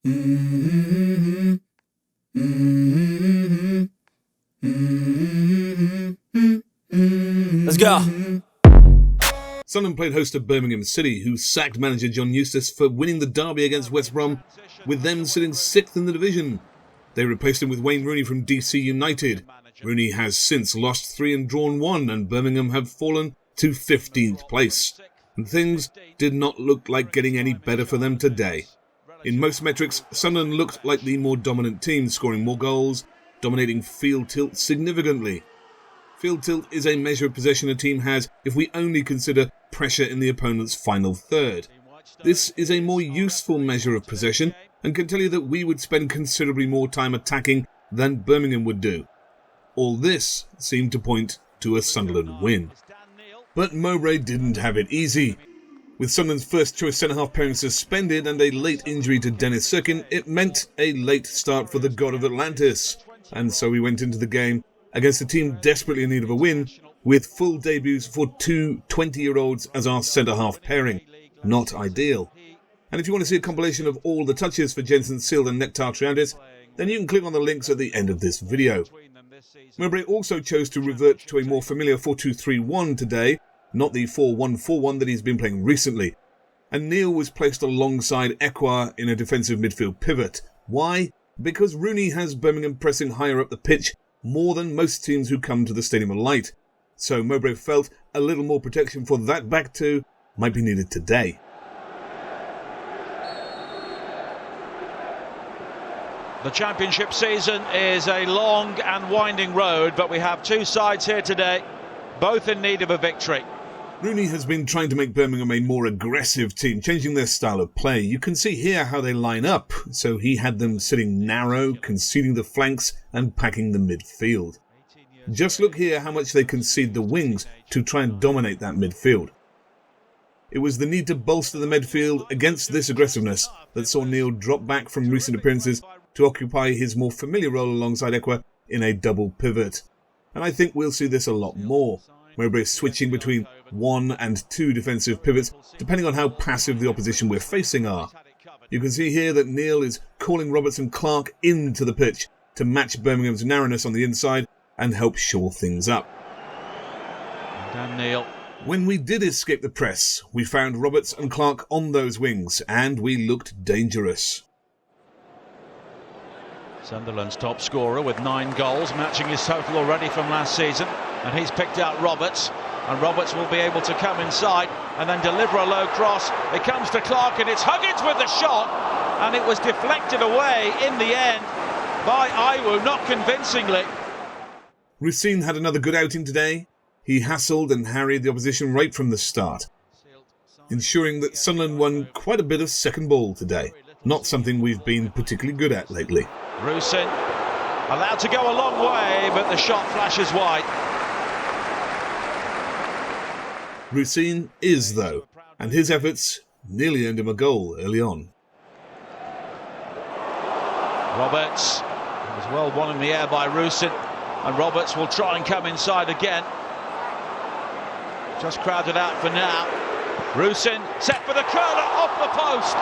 Let's go. Sunderland played host to Birmingham City, who sacked manager John Eustace for winning the derby against West Brum, with them sitting 6th in the division. They replaced him with Wayne Rooney from DC United. Rooney has since lost 3 and drawn 1, and Birmingham have fallen to 15th place. And things did not look like getting any better for them today. In most metrics, Sunderland looked like the more dominant team, scoring more goals, dominating field tilt significantly. Field tilt is a measure of possession a team has if we only consider pressure in the opponent's final third. This is a more useful measure of possession and can tell you that we would spend considerably more time attacking than Birmingham would do. All this seemed to point to a Sunderland win. But Mowbray didn't have it easy. With Sunderland's first choice centre-half pairing suspended and a late injury to Dennis Sirkin, it meant a late start for the god of Atlantis. And so we went into the game against a team desperately in need of a win, with full debuts for 2 20-year-olds as our centre-half pairing. Not ideal. And if you want to see a compilation of all the touches for Jensen Sealed and Nectar Triandis, then you can click on the links at the end of this video. Mowbray also chose to revert to a more familiar 4-2-3-1 today, not the 4-1-4-1 that he's been playing recently. And Neil was placed alongside Ekwah in a defensive midfield pivot. Why? Because Rooney has Birmingham pressing higher up the pitch more than most teams who come to the Stadium of Light. So Mowbray felt a little more protection for that back two might be needed today. The championship season is a long and winding road, but we have two sides here today, both in need of a victory. Rooney has been trying to make Birmingham a more aggressive team, changing their style of play. You can see here how they line up. So he had them sitting narrow, conceding the flanks and packing the midfield. Just look here how much they concede the wings to try and dominate that midfield. It was the need to bolster the midfield against this aggressiveness that saw Neil drop back from recent appearances to occupy his more familiar role alongside Ekwah in a double pivot. And I think we'll see this a lot more. Mowbray switching between 1 and 2 defensive pivots, depending on how passive the opposition we're facing are. You can see here that Neil is calling Robertson Clark into the pitch to match Birmingham's narrowness on the inside and help shore things up. Dan Neil. When we did escape the press, we found Roberts and Clark on those wings, and we looked dangerous. Sunderland's top scorer with 9 goals, matching his total already from last season. And he's picked out Roberts, and Roberts will be able to come inside and then deliver a low cross. It comes to Clark, and it's Huggins with the shot, and it was deflected away in the end by Iwu, not convincingly. Rusyn had another good outing today. He hassled and harried the opposition right from the start, ensuring that Sunderland won quite a bit of second ball today. Not something we've been particularly good at lately. Rusyn allowed to go a long way, but the shot flashes wide. Rusyn is, though, and his efforts nearly earned him a goal early on. Roberts was well won in the air by Rusyn, and Roberts will try and come inside again. Just crowded out for now. Rusyn set for the curler off the post.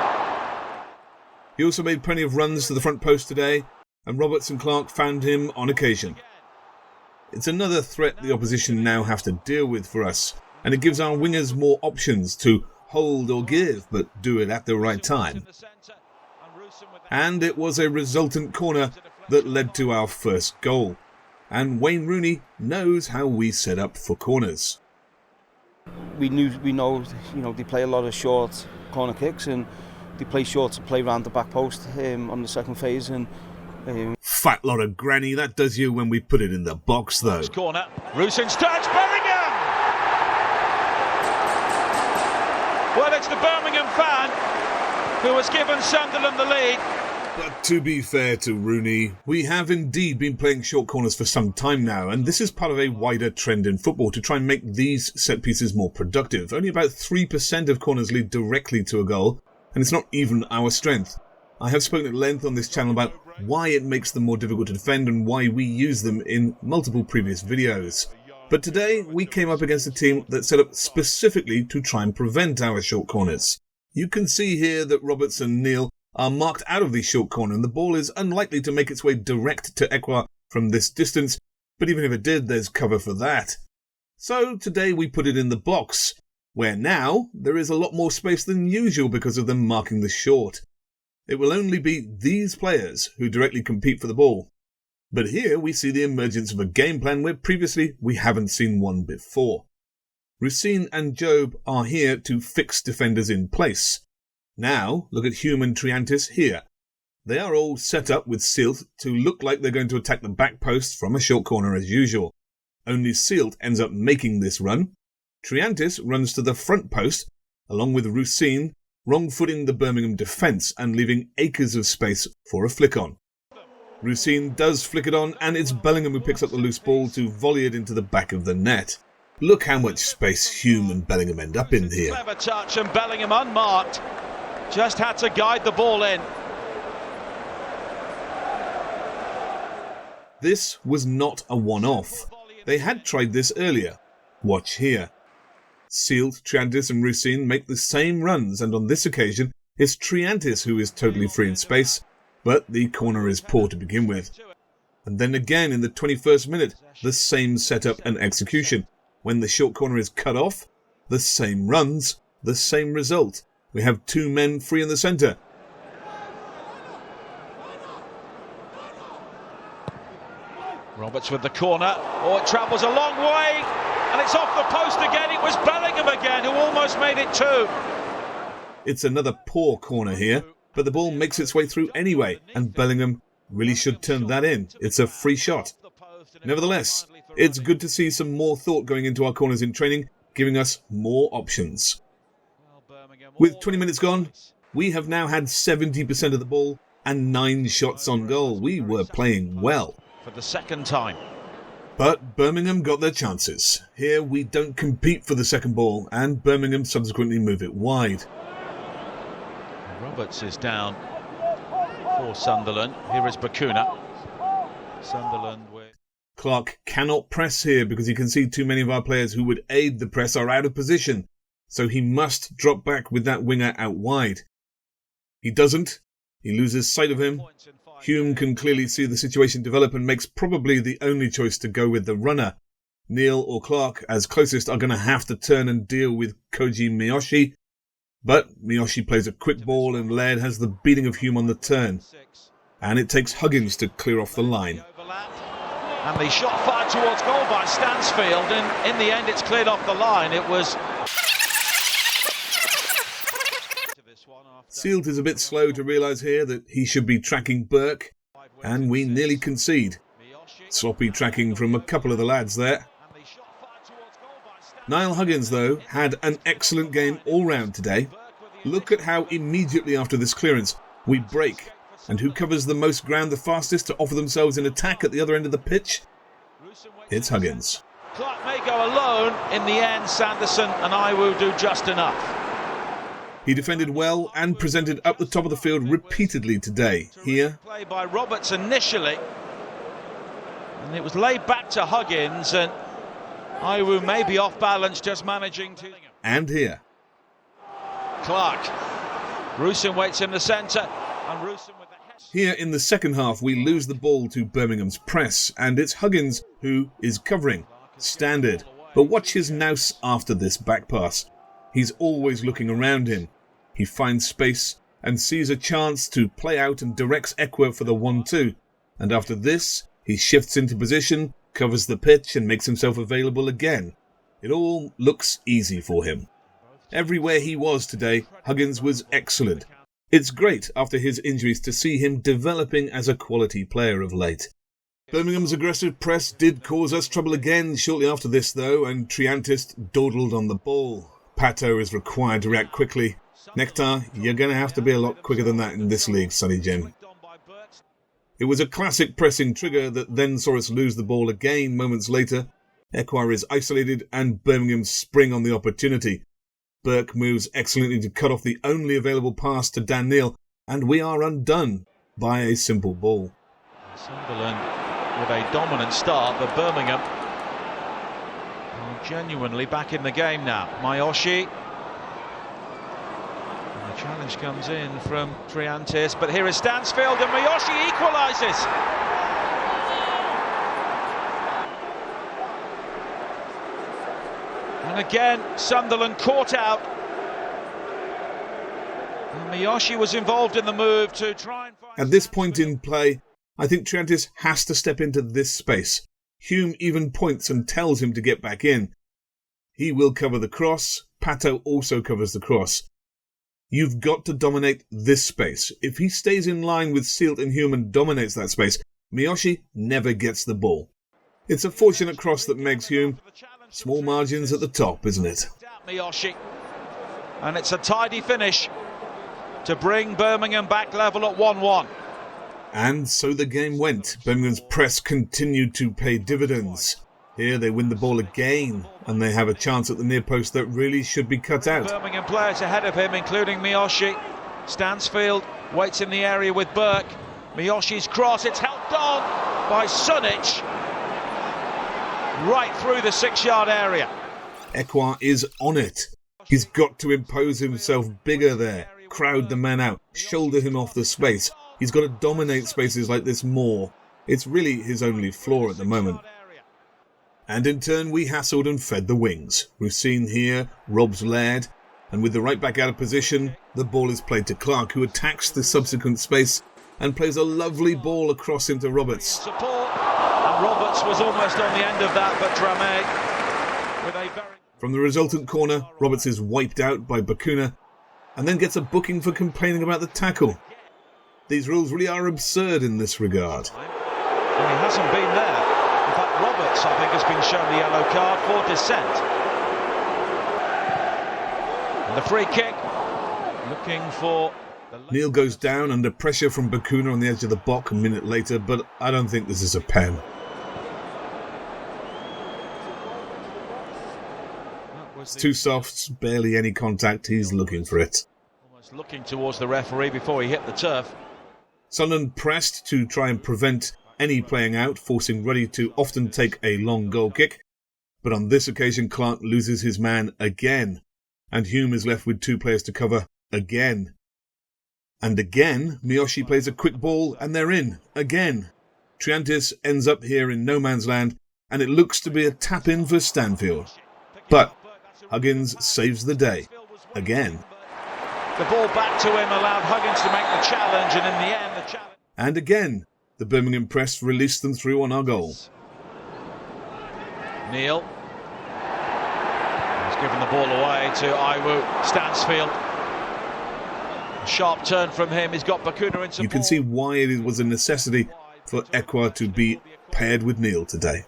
He also made plenty of runs to the front post today, and Roberts and Clark found him on occasion. It's another threat the opposition now have to deal with for us, and it gives our wingers more options to hold or give, but do it at the right time. And it was a resultant corner that led to our first goal. And Wayne Rooney knows how we set up for corners. We know, they play a lot of short corner kicks, and they play short to play round the back post on the second phase. And fat lot of granny, that does you when we put it in the box, though. Corner, Rusyn's touch, Bellingham! Well, it's the Birmingham fan who has given Sunderland the lead. But to be fair to Rooney, we have indeed been playing short corners for some time now, and this is part of a wider trend in football to try and make these set pieces more productive. Only about 3% of corners lead directly to a goal, and it's not even our strength. I have spoken at length on this channel about why it makes them more difficult to defend and why we use them in multiple previous videos. But today, we came up against a team that set up specifically to try and prevent our short corners. You can see here that Roberts and Neil are marked out of the short corner and the ball is unlikely to make its way direct to Equa from this distance, but even if it did, there's cover for that. So today we put it in the box, where now there is a lot more space than usual because of them marking the short. It will only be these players who directly compete for the ball. But here we see the emergence of a game plan where previously we haven't seen one before. Rusyn and Job are here to fix defenders in place. Now look at Hume and Atlantis here. They are all set up with Sealt to look like they're going to attack the back post from a short corner as usual. Only Sealt ends up making this run. Atlantis runs to the front post, along with Rusyn, wrong-footing the Birmingham defence and leaving acres of space for a flick-on. Rusyn does flick it on, and it's Bellingham who picks up the loose ball to volley it into the back of the net. Look how much space Hume and Bellingham end up in here. Clever touch, and Bellingham unmarked. Just had to guide the ball in. This was not a one-off. They had tried this earlier. Watch here. Sealt, Atlantis and Rusyn make the same runs, and on this occasion it's Atlantis who is totally free in space, but the corner is poor to begin with. And then again in the 21st minute, the same setup and execution. When the short corner is cut off, the same runs, the same result. We have two men free in the centre. Roberts with the corner. Oh, it travels a long way, and it's off the post again. It was Bellingham again who almost made it two. It's another poor corner here, but the ball makes its way through anyway, and Bellingham really should turn that in. It's a free shot. Nevertheless, it's good to see some more thought going into our corners in training, giving us more options. With 20 minutes gone, we have now had 70% of the ball and 9 shots on goal. We were playing well. For the second time. But Birmingham got their chances. Here we don't compete for the second ball, and Birmingham subsequently move it wide. Roberts is down for Sunderland. Here is Bakuna. Sunderland with... Clark cannot press here because he can see too many of our players who would aid the press are out of position, so he must drop back with that winger out wide. He doesn't. He loses sight of him. Hume can clearly see the situation develop and makes probably the only choice to go with the runner. Neil or Clark, as closest, are going to have to turn and deal with Koji Miyoshi. But Miyoshi plays a quick ball and Laird has the beating of Hume on the turn. And it takes Huggins to clear off the line. And the shot fired towards goal by Stansfield, and in the end it's cleared off the line. It was... Sealt is a bit slow to realise here that he should be tracking Burke, and we nearly concede. Sloppy tracking from a couple of the lads there. Niall Huggins, though, had an excellent game all round today. Look at how immediately after this clearance we break, and who covers the most ground the fastest to offer themselves an attack at the other end of the pitch? It's Huggins. Clark may go alone. In the end, Sanderson and Iwu do just enough. He defended well and presented up the top of the field repeatedly today. Here, play by Roberts initially, and it was laid back to Huggins, and Iwu may be off balance, just managing to... And here. Clark. Rusyn waits in the centre, and Rusyn with the... Here in the second half, we lose the ball to Birmingham's press, and it's Huggins who is covering. Standard. But watch his nous after this back pass. He's always looking around him. He finds space and sees a chance to play out and directs Equa for the 1-2. And after this, he shifts into position, covers the pitch and makes himself available again. It all looks easy for him. Everywhere he was today, Huggins was excellent. It's great after his injuries to see him developing as a quality player of late. Birmingham's aggressive press did cause us trouble again shortly after this though, and Atlantis dawdled on the ball. Patto is required to react quickly. Nectar, you're going to have to be a lot quicker than that in this league, Sonny Jim. It was a classic pressing trigger that then saw us lose the ball again moments later. Equa is isolated and Birmingham spring on the opportunity. Burke moves excellently to cut off the only available pass to Dan Neil, and we are undone by a simple ball. Sunderland with a dominant start, but Birmingham are genuinely back in the game now. Miyoshi. And the Challenge comes in from Atlantis, but here is Stansfield and Miyoshi equalises. And again, Sunderland caught out. And Miyoshi was involved in the move to try and find... At this point in play, I think Atlantis has to step into this space. Hume even points and tells him to get back in. He will cover the cross. Patto also covers the cross. You've got to dominate this space. If he stays in line with Sealt and Hume and dominates that space, Miyoshi never gets the ball. It's a fortunate cross that Megs Hume. Small margins at the top, isn't it? Miyoshi. And it's a tidy finish to bring Birmingham back level at 1-1. And so the game went. Birmingham's press continued to pay dividends. Here they win the ball again, and they have a chance at the near post that really should be cut out. Birmingham players ahead of him, including Miyoshi. Stansfield waits in the area with Burke. Miyoshi's cross, it's helped on by Sunich. Right through the 6-yard area. Ekwa is on it. He's got to impose himself bigger there, crowd the man out, shoulder him off the space. He's got to dominate spaces like this more. It's really his only flaw at the moment. And in turn, we hassled and fed the wings. Rusyn here robs Laird, and with the right back out of position, the ball is played to Clark, who attacks the subsequent space and plays a lovely ball across into Roberts. Support, and Roberts was almost on the end of that, but Dramé with a very... From the resultant corner, Roberts is wiped out by Bakuna, and then gets a booking for complaining about the tackle. These rules really are absurd in this regard. Well, he hasn't been there. In fact, Roberts, I think, has been shown the yellow card for dissent. And the free kick, looking for... Neil goes down under pressure from Bakuna on the edge of the box a minute later, but I don't think this is a pen. It's too soft, barely any contact, he's looking for it. Almost looking towards the referee before he hit the turf. Sunderland pressed to try and prevent any playing out, forcing Ruddy to often take a long goal kick. But on this occasion, Clark loses his man again, and Hume is left with 2 players to cover again. And again, Miyoshi plays a quick ball, and they're in again. Atlantis ends up here in no man's land, and it looks to be a tap-in for Stanfield. But Huggins saves the day again. The ball back to him allowed Huggins to make the challenge, and in the end, the challenge... And again, the Birmingham Press released them through on our goal. Neil. He's given the ball away to Iwu. Stansfield. A sharp turn from him. He's got Bakuna in support. You can see why it was a necessity for Ekwa to be paired with Neil today.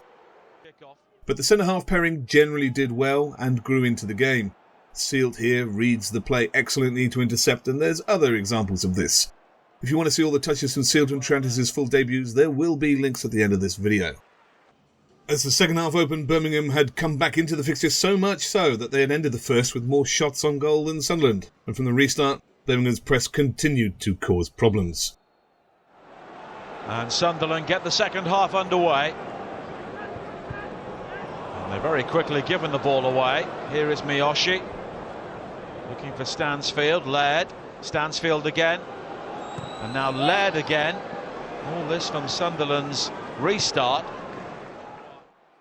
But the centre-half pairing generally did well and grew into the game. Sealt here reads the play excellently to intercept, and there's other examples of this. If you want to see all the touches from Sealt and Atlantis' full debuts, there will be links at the end of this video. As the second half opened, Birmingham had come back into the fixture so much so that they had ended the first with more shots on goal than Sunderland. And from the restart, Birmingham's press continued to cause problems. And Sunderland get the second half underway. And they're very quickly given the ball away. Here is Miyoshi. Looking for Stansfield. Laird. Stansfield again. And now Laird again. All this from Sunderland's restart.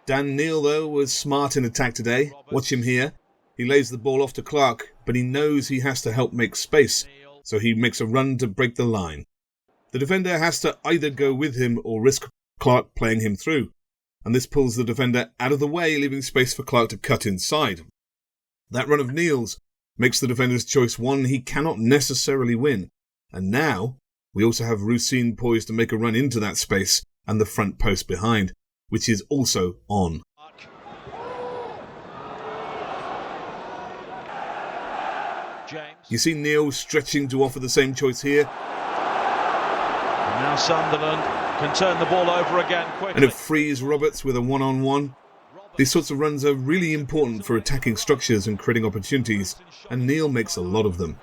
Dan Neil, though, was smart in attack today. Watch him here. He lays the ball off to Clark, but he knows he has to help make space, so he makes a run to break the line. The defender has to either go with him or risk Clark playing him through, and this pulls the defender out of the way, leaving space for Clark to cut inside. That run of Neil's makes the defender's choice one he cannot necessarily win, and now we also have Rusyn poised to make a run into that space and the front post behind, which is also on. You see Neil stretching to offer the same choice here. And now Sunderland can turn the ball over again quickly. And it frees Roberts with a one-on-one. These sorts of runs are really important for attacking structures and creating opportunities, and Neil makes a lot of them.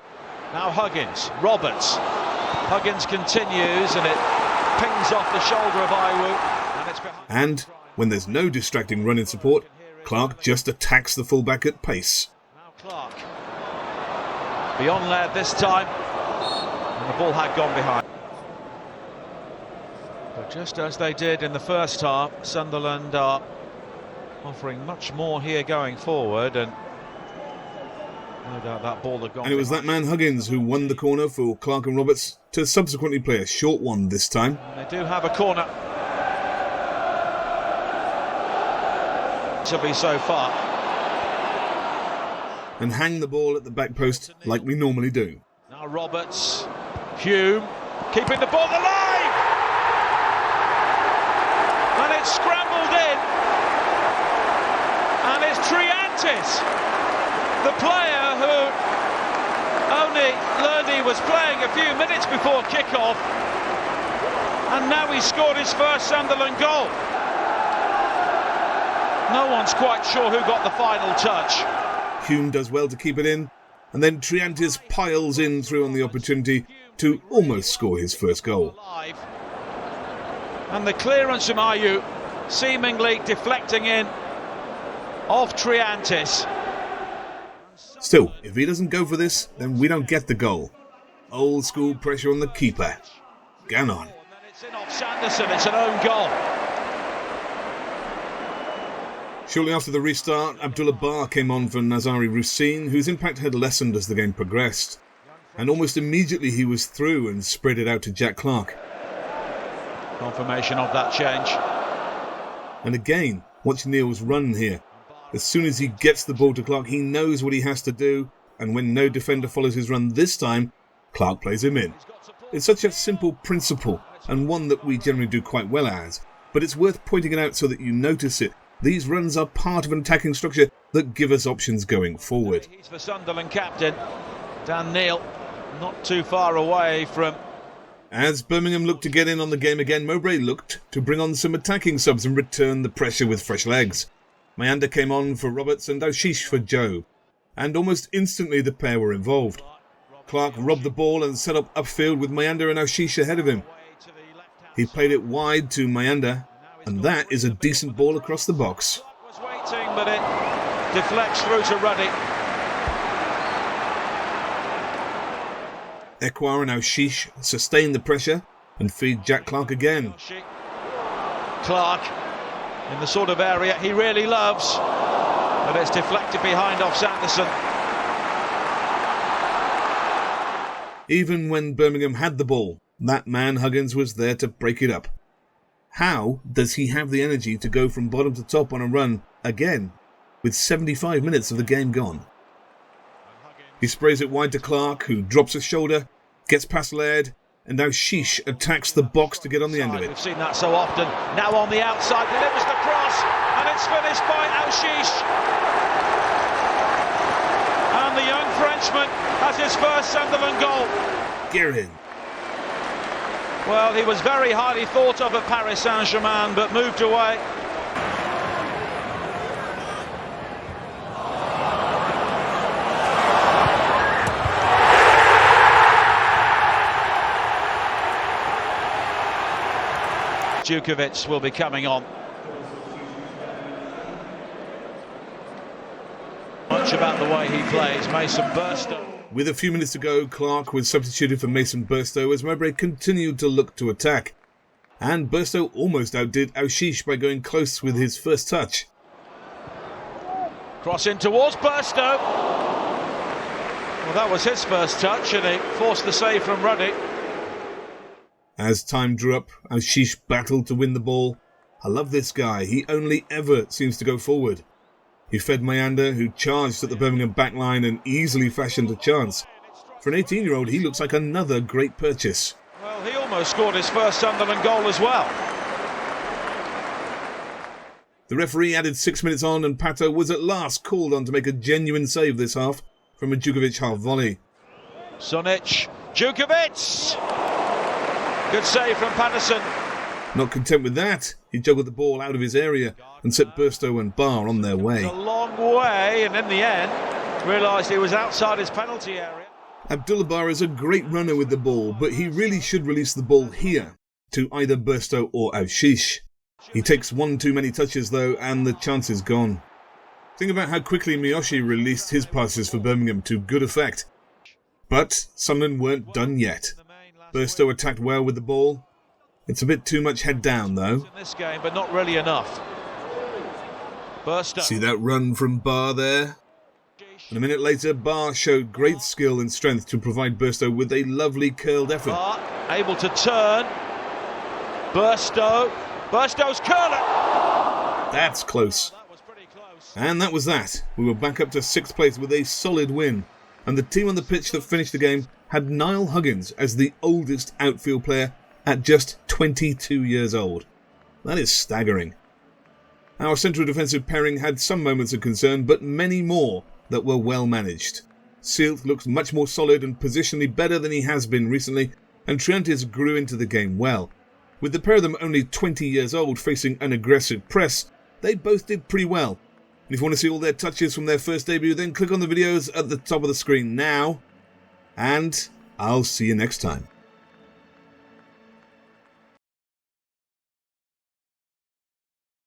Now Huggins, Roberts. Huggins continues, and it pings off the shoulder of Iwu. And when there's no distracting run in support, Clark just attacks the fullback at pace. Now Clark. beyond Laird this time, and the ball had gone behind. But just as they did in the first half, Sunderland are offering much more here going forward, and no doubt that ball had gone. And it was that man Huggins who won the corner for Clark and Roberts to subsequently play a short one this time. And they do have a corner to be so far. And hang the ball at the back post like we normally do. Now Roberts, Hume, keeping the ball alive! And it's scrambled in. And it's Triantis, the player who only learned he was playing a few minutes before kick-off. And now he's scored his first Sunderland goal. No one's quite sure who got the final touch. Hume does well to keep it in, and then Triantis piles in through on the opportunity to almost score his first goal. And the clearance from Aouchiche seemingly deflecting in off Triantis. Still, if he doesn't go for this, then we don't get the goal. Old school pressure on the keeper. Gan on. And then it's in off Sanderson, it's an own goal. Shortly after the restart, Abdullah Bar came on for Nazari Rusyn, whose impact had lessened as the game progressed. And almost immediately he was through and spread it out to Jack Clark. Confirmation of that change. And again, watch Neil's run here. As soon as he gets the ball to Clark, he knows what he has to do, and when no defender follows his run this time, Clark plays him in. It's such a simple principle, and one that we generally do quite well as, but it's worth pointing it out so that you notice it. These runs are part of an attacking structure that give us options going forward. He's the Sunderland captain, Dan Neil, not too far away from... As Birmingham looked to get in on the game again, Mowbray looked to bring on some attacking subs and return the pressure with fresh legs. Mayenda came on for Roberts and Aouchiche for Joe, and almost instantly the pair were involved. Clark robbed the ball and set up upfield with Mayenda and Aouchiche ahead of him. He played it wide to Mayenda, and that is a decent ball across the box. Was waiting, but it deflects through to Ruddy. Ekwar and Aouchiche sustain the pressure and feed Jack Clark again. Clark in the sort of area he really loves, but it's deflected behind off Sanderson. Even when Birmingham had the ball, that man Huggins was there to break it up. How does he have the energy to go from bottom to top on a run again, with 75 minutes of the game gone? He sprays it wide to Clark, who drops a shoulder, gets past Laird, and Aouchiche attacks the box to get on the end of it. We've seen that so often. Now on the outside, delivers the cross, and it's finished by Aouchiche. And the young Frenchman has his first Sunderland goal. Guerin. Well, he was very highly thought of at Paris Saint-Germain, but moved away. Djukovic will be coming on. Much about the way he plays, Mason Burstow. With a few minutes to go, Clark was substituted for Mason Burstow as Mowbray continued to look to attack. And Burstow almost outdid Aouchiche by going close with his first touch. Cross in towards Burstow. Well, that was his first touch, and he forced the save from Ruddy. As time drew up, Aouchiche battled to win the ball. I love this guy, he only ever seems to go forward. He fed Mayenda, who charged at the Birmingham backline and easily fashioned a chance. For an 18-year-old, he looks like another great purchase. Well, he almost scored his first Sunderland goal as well. The referee added 6 minutes on, and Patto was at last called on to make a genuine save this half from a Djukovic half volley. Sonic, Djukovic! Good save from Patterson. Not content with that, he juggled the ball out of his area and set Burstow and Bar on their way. A long way, and in the end, realised he was outside his penalty area. Abdullah Bar is a great runner with the ball, but he really should release the ball here to either Burstow or Aouchiche. He takes one too many touches though, and the chance is gone. Think about how quickly Miyoshi released his passes for Birmingham to good effect. But Sunderland weren't done yet. Burstow attacked well with the ball. It's a bit too much head down though. In this game, but not really enough. Burstow. See that run from Barr there? And a minute later, Barr showed great skill and strength to provide Burstow with a lovely curled effort. Barr able to turn. Burstow's curler. That's close. And that was that. We were back up to 6th place with a solid win. And the team on the pitch that finished the game had Niall Huggins as the oldest outfield player at just 22 years old. That is staggering. Our central defensive pairing had some moments of concern, but many more that were well managed. Seelt looks much more solid and positionally better than he has been recently, and Atlantis grew into the game well. With the pair of them only 20 years old facing an aggressive press, they both did pretty well. And if you want to see all their touches from their first debut, then click on the videos at the top of the screen now, and I'll see you next time.